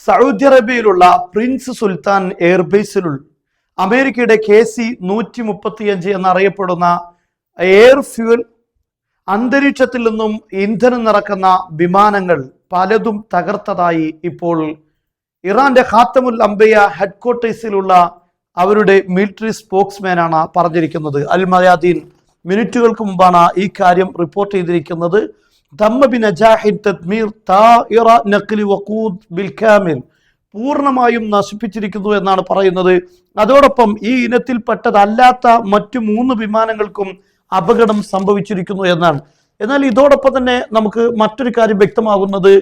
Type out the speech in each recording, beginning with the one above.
Saudi അറേബ്യയിലുള്ള Prince സുൽത്താൻ എയർബേസിലുള്ള അമേരിക്കയുടെ KC-135 എന്നറിയപ്പെടുന്ന air fuel അന്തരീക്ഷത്തിൽ നിന്നും ഇന്ധനം നിറക്കുന്ന വിമാനങ്ങൾ പലതും തകർത്തതായി ഇപ്പോൾ ഇറാന്റെ ഖാത്തമുൽ അംബിയ ഹെഡ്ക്വാർട്ടേഴ്സിലുള്ള അവരുടെ മിലിറ്ററി സ്പോക്സ്മാനാണ് പറഞ്ഞിരിക്കുന്നത്. അൽ മയാദീൻ മിനിറ്റുകൾക്ക് മുമ്പാണ് ഈ കാര്യം റിപ്പോർട്ട് ചെയ്തിരിക്കുന്നത്. പൂർണ്ണമായും നശിപ്പിച്ചിരിക്കുന്നു എന്നാണ് പറയുന്നത്. അതോടൊപ്പം ഈ ഇനത്തിൽപ്പെട്ടതല്ലാത്ത മറ്റു 3 വിമാനങ്ങൾക്കും അപകടം സംഭവിച്ചിരിക്കുന്നു എന്നാണ്. എന്നാൽ ഇതോടൊപ്പം തന്നെ നമുക്ക് മറ്റൊരു കാര്യം വ്യക്തമാകുന്നത്,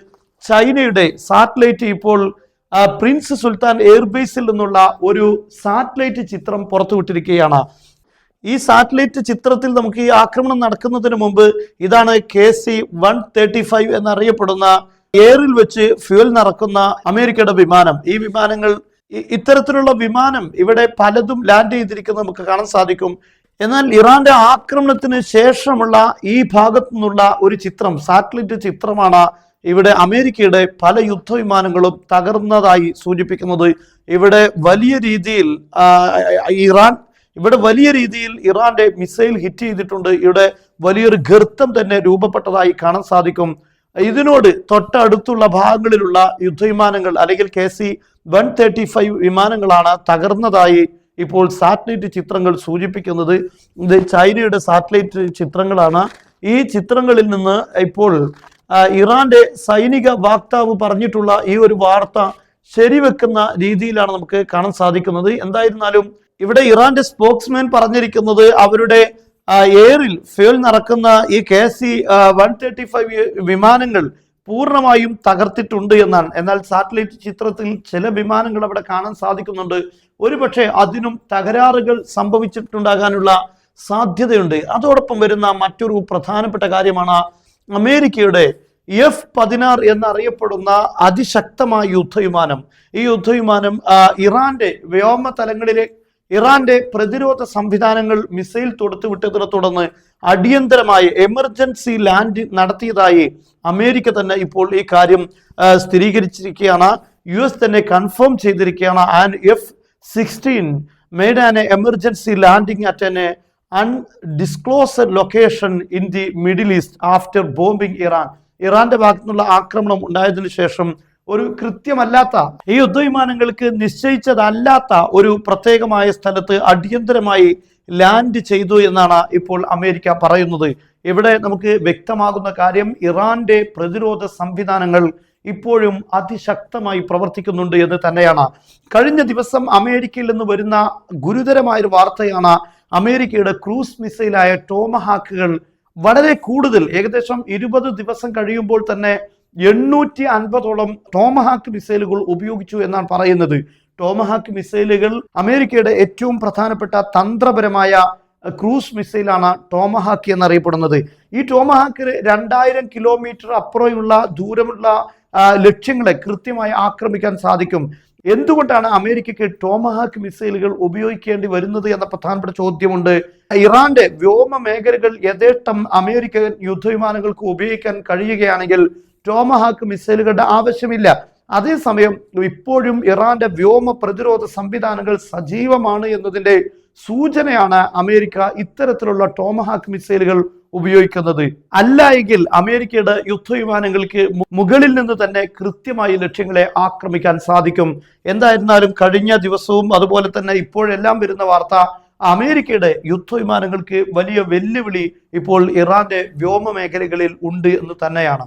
ചൈനയുടെ സാറ്റലൈറ്റ് ഇപ്പോൾ പ്രിൻസ് സുൽത്താൻ എയർബേസിൽ നിന്നുള്ള ഒരു സാറ്റലൈറ്റ് ചിത്രം പുറത്തുവിട്ടിരിക്കുകയാണ്. ഈ സാറ്റലൈറ്റ് ചിത്രത്തിൽ നമുക്ക് ഈ ആക്രമണം നടക്കുന്നതിന് മുമ്പ് ഇതാണ് KC-135 എന്നറിയപ്പെടുന്ന എയറിൽ വെച്ച് ഫ്യൂൽ നിറക്കുന്ന അമേരിക്കയുടെ വിമാനം. ഈ വിമാനങ്ങൾ ഇത്തരത്തിലുള്ള വിമാനം ഇവിടെ പലതും ലാൻഡ് ചെയ്തിരിക്കുന്നത് നമുക്ക് കാണാൻ സാധിക്കും. എന്നാൽ ഇറാന്റെ ആക്രമണത്തിന് ശേഷമുള്ള ഈ ഭാഗത്തു നിന്നുള്ള ഒരു ചിത്രം, സാറ്റലൈറ്റ് ചിത്രമാണ് ഇവിടെ അമേരിക്കയുടെ പല യുദ്ധവിമാനങ്ങളും തകർന്നതായി സൂചിപ്പിക്കുന്നത്. ഇവിടെ വലിയ രീതിയിൽ ഇറാന്റെ മിസൈൽ ഹിറ്റ് ചെയ്തിട്ടുണ്ട്. ഇവിടെ വലിയൊരു ഗർത്തം തന്നെ രൂപപ്പെട്ടതായി കാണാൻ സാധിക്കും. ഇതിനോട് തൊട്ടടുത്തുള്ള ഭാഗങ്ങളിലുള്ള യുദ്ധവിമാനങ്ങൾ അല്ലെങ്കിൽ KC-135 വിമാനങ്ങളാണ് തകർന്നതായി ഇപ്പോൾ സാറ്റലൈറ്റ് ചിത്രങ്ങൾ സൂചിപ്പിക്കുന്നത്. ഇത് ചൈനയുടെ സാറ്റലൈറ്റ് ചിത്രങ്ങളാണ്. ഈ ചിത്രങ്ങളിൽ നിന്ന് ഇപ്പോൾ ഇറാന്റെ സൈനിക വക്താവ് പറഞ്ഞിട്ടുള്ള ഈ ഒരു വാർത്ത ശരിവെക്കുന്ന രീതിയിലാണ് നമുക്ക് കാണാൻ സാധിക്കുന്നത്. എന്തായിരുന്നാലും ഇവിടെ ഇറാന്റെ സ്പോക്സ്മാൻ പറഞ്ഞിരിക്കുന്നത് അവരുടെ എയറിൽ ഫ്യൂൽ നിറക്കുന്ന ഈ KC-135 വിമാനങ്ങൾ പൂർണ്ണമായും തകർത്തിട്ടുണ്ട് എന്നാണ്. എന്നാൽ സാറ്റലൈറ്റ് ചിത്രത്തിൽ ചില വിമാനങ്ങൾ അവിടെ കാണാൻ സാധിക്കുന്നുണ്ട്. ഒരുപക്ഷെ അതിനും തകരാറുകൾ സംഭവിച്ചിട്ടുണ്ടാകാനുള്ള സാധ്യതയുണ്ട്. അതോടൊപ്പം വരുന്ന മറ്റൊരു പ്രധാനപ്പെട്ട കാര്യമാണ് അമേരിക്കയുടെ F-16 എന്നറിയപ്പെടുന്ന അതിശക്തമായ യുദ്ധവിമാനം. ഈ യുദ്ധവിമാനം ഇറാന്റെ വ്യോമതലങ്ങളിലെ ഇറാന്റെ പ്രതിരോധ സംവിധാനങ്ങൾ മിസൈൽ തൊടുത്തുവിട്ടതിനെ തുടർന്ന് അടിയന്തരമായി എമർജൻസി ലാൻഡ് നടത്തിയതായി അമേരിക്ക തന്നെ ഇപ്പോൾ ഈ കാര്യം സ്ഥിരീകരിച്ചിരിക്കുകയാണ്. US തന്നെ കൺഫേം ചെയ്തിരിക്കുകയാണ്. And F-16 made an emergency landing at an undisclosed location in the Middle East after bombing Iran. ഇറാന്റെ ഭാഗത്തുനിന്നുള്ള ആക്രമണം ഉണ്ടായതിനു ശേഷം ഒരു കൃത്യമല്ലാത്ത ഈ യുദ്ധവിമാനങ്ങൾക്ക് നിശ്ചയിച്ചതല്ലാത്ത ഒരു പ്രത്യേകമായ സ്ഥലത്ത് അടിയന്തരമായി ലാൻഡ് ചെയ്തു എന്നാണ് ഇപ്പോൾ അമേരിക്ക പറയുന്നത്. ഇവിടെ നമുക്ക് വ്യക്തമാകുന്ന കാര്യം, ഇറാന്റെ പ്രതിരോധ സംവിധാനങ്ങൾ ഇപ്പോഴും അതിശക്തമായി പ്രവർത്തിക്കുന്നുണ്ട് എന്ന് തന്നെയാണ്. കഴിഞ്ഞ ദിവസം അമേരിക്കയിൽ നിന്ന് വരുന്ന ഗുരുതരമായൊരു വാർത്തയാണ്, അമേരിക്കയുടെ ക്രൂസ് മിസൈലായ ടോമഹാക്കുകൾ വളരെ കൂടുതൽ, ഏകദേശം 20 ദിവസം കഴിയുമ്പോൾ തന്നെ 850ഓളം ടോമഹാക്ക് മിസൈലുകൾ ഉപയോഗിച്ചു എന്നാണ് പറയുന്നത്. ടോമഹാക്ക് മിസൈലുകൾ അമേരിക്കയുടെ ഏറ്റവും പ്രധാനപ്പെട്ട തന്ത്രപരമായ ക്രൂസ് മിസൈലാണ് ടോമഹാക്ക് എന്നറിയപ്പെടുന്നത്. ഈ ടോമഹാക്ക് 2000 കിലോമീറ്റർ അപ്പുറമുള്ള ദൂരമുള്ള ലക്ഷ്യങ്ങളെ കൃത്യമായി ആക്രമിക്കാൻ സാധിക്കും. എന്തുകൊണ്ടാണ് അമേരിക്കയ്ക്ക് ടോമഹാക്ക് മിസൈലുകൾ ഉപയോഗിക്കേണ്ടി വരുന്നത് എന്ന പ്രധാനപ്പെട്ട ചോദ്യമുണ്ട്. ഇറാന്റെ വ്യോമ മേഖലകൾ യഥേഷ്ടം അമേരിക്കൻ യുദ്ധവിമാനങ്ങൾക്ക് ഉപയോഗിക്കാൻ കഴിയുകയാണെങ്കിൽ ടോമഹാക്ക് മിസൈലുകളുടെ ആവശ്യമില്ല. അതേസമയം ഇപ്പോഴും ഇറാന്റെ വ്യോമ പ്രതിരോധ സംവിധാനങ്ങൾ സജീവമാണ് എന്നതിന്റെ സൂചനയാണ് അമേരിക്ക ഇത്തരത്തിലുള്ള ടോമഹാക്ക് മിസൈലുകൾ ഉപയോഗിക്കുന്നത്. അല്ല എങ്കിൽ അമേരിക്കയുടെ യുദ്ധവിമാനങ്ങൾക്ക് മുകളിൽ നിന്ന് തന്നെ കൃത്യമായി ലക്ഷ്യങ്ങളെ ആക്രമിക്കാൻ സാധിക്കും. എന്തായിരുന്നാലും കഴിഞ്ഞ ദിവസവും അതുപോലെ തന്നെ ഇപ്പോഴെല്ലാം വരുന്ന വാർത്ത, അമേരിക്കയുടെ യുദ്ധവിമാനങ്ങൾക്ക് വലിയ വെല്ലുവിളി ഇപ്പോൾ ഇറാന്റെ വ്യോമ മേഖലകളിൽ ഉണ്ട് എന്ന് തന്നെയാണ്.